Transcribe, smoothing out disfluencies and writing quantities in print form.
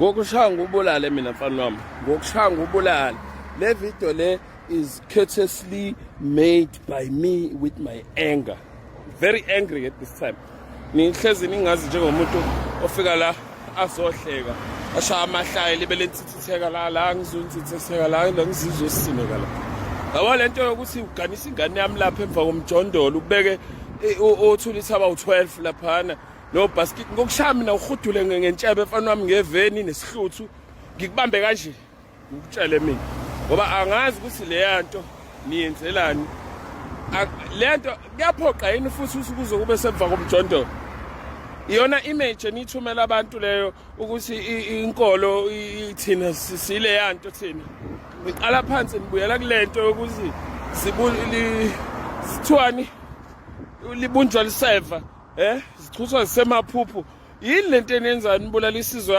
Ngokushaya ngubulale mina mfana wami. Ngokushaya ngubulale. Le video le is courteously made by me with my anger. Very angry at this time. Nihlezi ningazi njengomuntu ofika la azohleka. Ashaya amahlaya libele nsithitheka la ngizontsithitheka la ngizizwe sisineka la. Yabo lento yokuthi uganisa ingane yami lapha emva komjondolo ubeke othulisa abawu12 laphana. No basket ngokushaya mina ukhudule ngentshebe mfana wami ngeveni nesihluthu ngikubambe kanje ngikutshele mina ngoba angazi ukuthi le yanto niyenzelani lento kuyaphoqa yini futhi ukuze kube semva komjondolo iyona image enithumela abantu leyo ukuthi inkolo ithina sisile yanto thina ngiqala phansi nibuyela kulento yokuthi sithwani libunjwa liseva zichuswa zisemaphuphu yini lento enenzani nibulala isizwe